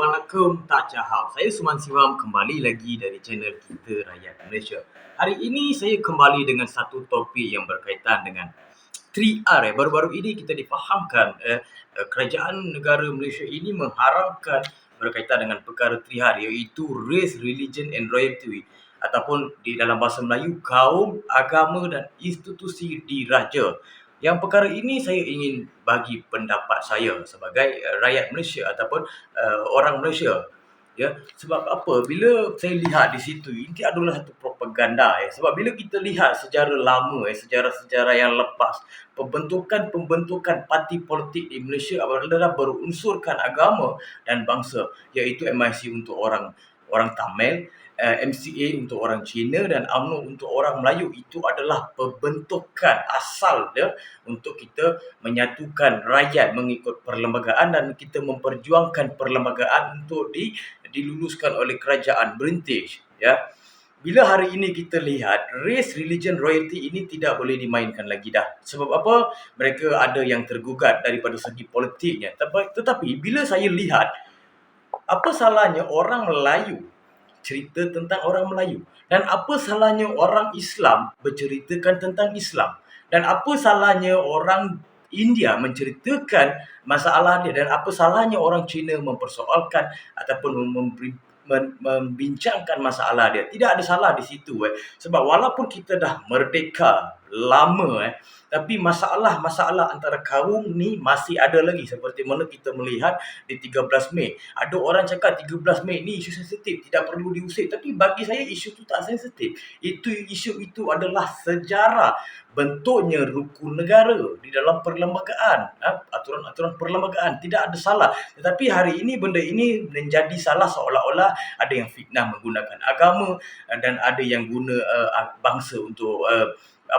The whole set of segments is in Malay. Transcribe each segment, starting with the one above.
Assalamualaikum, tak Jahal. Saya Suman Siwam kembali lagi dari channel kita Rakyat Malaysia. Hari ini saya kembali dengan satu topik yang berkaitan dengan 3R. Baru-baru ini kita difahamkan kerajaan negara Malaysia ini mengharamkan berkaitan dengan perkara 3R, iaitu Race, Religion and Royalty, ataupun di dalam bahasa Melayu, kaum, agama dan institusi diraja. Yang perkara ini saya ingin bagi pendapat saya sebagai rakyat Malaysia ataupun orang Malaysia. Ya, sebab apa? Bila saya lihat di situ, ini adalah satu propaganda. Sebab bila kita lihat sejarah lama, sejarah-sejarah yang lepas, pembentukan parti politik di Malaysia adalah berunsurkan agama dan bangsa, iaitu MIC untuk orang Tamil, MCA untuk orang Cina dan UMNO untuk orang Melayu. Itu adalah pembentukan asal dia untuk kita menyatukan rakyat mengikut perlembagaan dan kita memperjuangkan perlembagaan untuk diluluskan oleh kerajaan British. Ya. Bila hari ini kita lihat race, religion, royalty ini tidak boleh dimainkan lagi dah. Sebab apa? Mereka ada yang tergugat daripada segi politiknya. Tetapi bila saya lihat, apa salahnya orang Melayu cerita tentang orang Melayu? Dan apa salahnya orang Islam berceritakan tentang Islam? Dan apa salahnya orang India menceritakan masalah dia? Dan apa salahnya orang Cina mempersoalkan ataupun membincangkan masalah dia? Tidak ada salah di situ. Sebab walaupun kita dah merdeka lama, tapi masalah-masalah antara kaum ni masih ada lagi. Seperti mana kita melihat di 13 Mei. Ada orang cakap 13 Mei ni isu sensitif, tidak perlu diusik. Tapi bagi saya isu itu tak sensitif. Isu itu adalah sejarah bentuknya rukun negara di dalam perlembagaan, aturan-aturan perlembagaan, tidak ada salah. Tetapi hari ini benda ini menjadi salah seolah-olah ada yang fitnah menggunakan agama dan ada yang guna bangsa untuk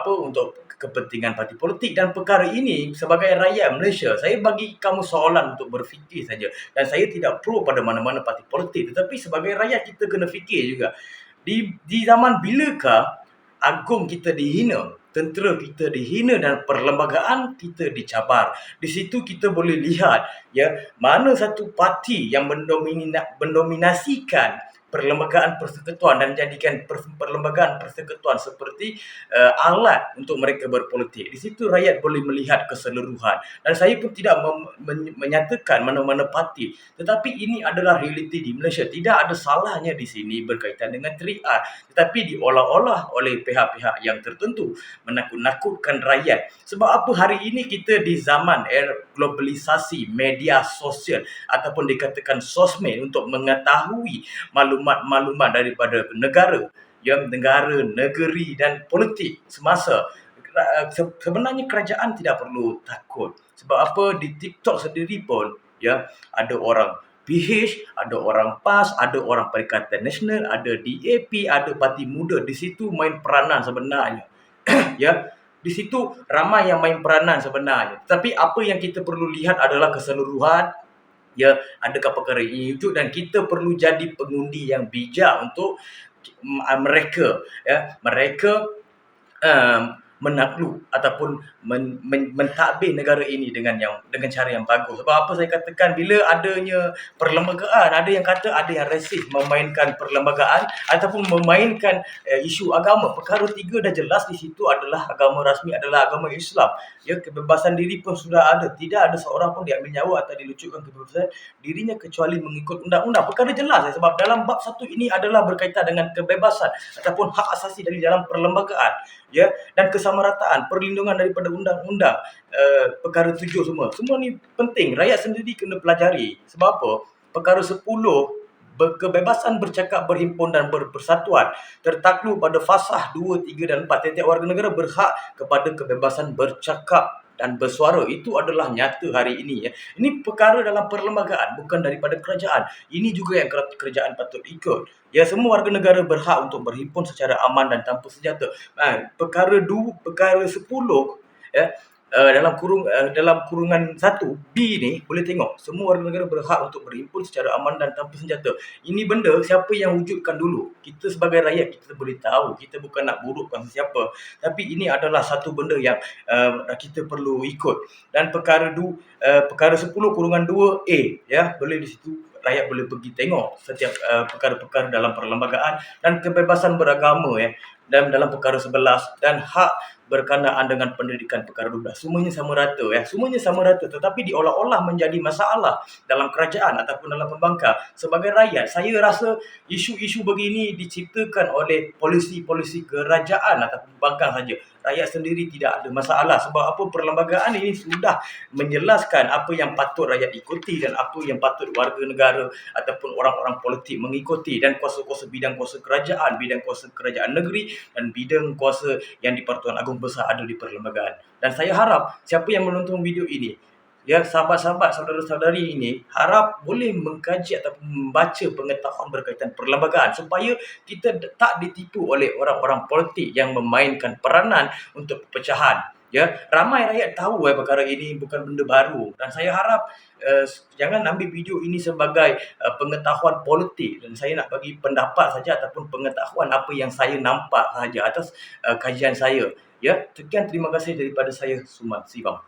untuk kepentingan parti politik. Dan perkara ini sebagai rakyat Malaysia, saya bagi kamu soalan untuk berfikir saja. Dan saya tidak pro pada mana-mana parti politik, tetapi sebagai rakyat kita kena fikir juga. Di zaman bilakah agung kita dihina, tentera kita dihina dan perlembagaan kita dicabar. Di situ kita boleh lihat mana satu parti yang mendominasikan perlembagaan persekutuan dan jadikan perlembagaan persekutuan seperti alat untuk mereka berpolitik. Di situ rakyat boleh melihat keseluruhan. Dan saya pun tidak menyatakan mana-mana parti, tetapi ini adalah realiti di Malaysia. Tidak ada salahnya di sini berkaitan dengan 3R, tetapi diolah-olah oleh pihak-pihak yang tertentu menakut-nakutkan rakyat. Sebab apa hari ini kita di zaman era globalisasi media sosial ataupun dikatakan sosmed untuk mengetahui maklumat daripada negara, negeri dan politik semasa. Sebenarnya kerajaan tidak perlu takut. Sebab apa? Di TikTok sendiri pun ada orang PH, ada orang PAS, ada orang Perikatan Nasional, ada DAP, ada Parti Muda. Di situ main peranan sebenarnya. Di situ ramai yang main peranan sebenarnya. Tapi apa yang kita perlu lihat adalah keseluruhan. Adakah perkara ini wujud, dan kita perlu jadi pengundi yang bijak untuk mereka menakluk ataupun mentadbir negara ini dengan cara yang bagus. Sebab apa saya katakan, bila adanya perlembagaan, ada yang kata ada yang rasis memainkan perlembagaan ataupun memainkan isu agama. Perkara 3 dah jelas di situ adalah agama rasmi adalah agama Islam. Kebebasan diri pun sudah ada. Tidak ada seorang pun diambil nyawa atau dilucutkan kebebasan dirinya kecuali mengikut undang-undang. Perkara jelas sebab dalam bab 1 ini adalah berkaitan dengan kebebasan ataupun hak asasi dari dalam perlembagaan, dan kesamarataan, perlindungan daripada undang-undang, perkara 7 semua ni penting. Rakyat sendiri kena pelajari. Sebab apa? Perkara 10, kebebasan bercakap, berhimpun dan berpersatuan tertakluk pada fasah 2, 3 dan 4. Tiap-tiap warga negara berhak kepada kebebasan bercakap dan bersuara. Itu adalah nyata hari ini. Ini perkara dalam perlembagaan, bukan daripada kerajaan. Ini juga yang kerajaan patut ikut. Semua warga negara berhak untuk berhimpun secara aman dan tanpa senjata. Perkara 10, dalam kurungan 1 B ni boleh tengok semua warga negara berhak untuk berhimpun secara aman dan tanpa senjata. Ini benda siapa yang wujudkan dulu? Kita sebagai rakyat kita boleh tahu, kita bukan nak burukkan sesiapa, tapi ini adalah satu benda yang kita perlu ikut. Dan perkara 10/2A ya, boleh di situ rakyat boleh pergi tengok setiap perkara-perkara dalam perlembagaan dan kebebasan beragama ya. Dan dalam perkara 11 dan hak berkenaan dengan pendidikan perkara 12. Semuanya sama rata ya. Semuanya sama rata tetapi diolah-olah menjadi masalah dalam kerajaan ataupun dalam pembangkang. Sebagai rakyat, saya rasa isu-isu begini diciptakan oleh polisi-polisi kerajaan ataupun pembangkang saja. Rakyat sendiri tidak ada masalah. Sebab apa? Perlembagaan ini sudah menjelaskan apa yang patut rakyat ikuti dan apa yang patut warga negara ataupun orang-orang politik mengikuti, dan kuasa-kuasa bidang kuasa kerajaan negeri dan bidang kuasa yang di Pertuan Agong Besar ada di perlembagaan. Dan saya harap siapa yang menonton video ini, ya, sahabat-sahabat, saudara-saudari ini harap boleh mengkaji ataupun membaca pengetahuan berkaitan perlembagaan supaya kita tak ditipu oleh orang-orang politik yang memainkan peranan untuk perpecahan. Ya, ramai rakyat tahu perkara ini bukan benda baru, dan saya harap jangan ambil video ini sebagai pengetahuan politik, dan saya nak bagi pendapat saja ataupun pengetahuan apa yang saya nampak saja atas kajian saya. Ya, sekian, terima kasih daripada saya, Suman Sibam.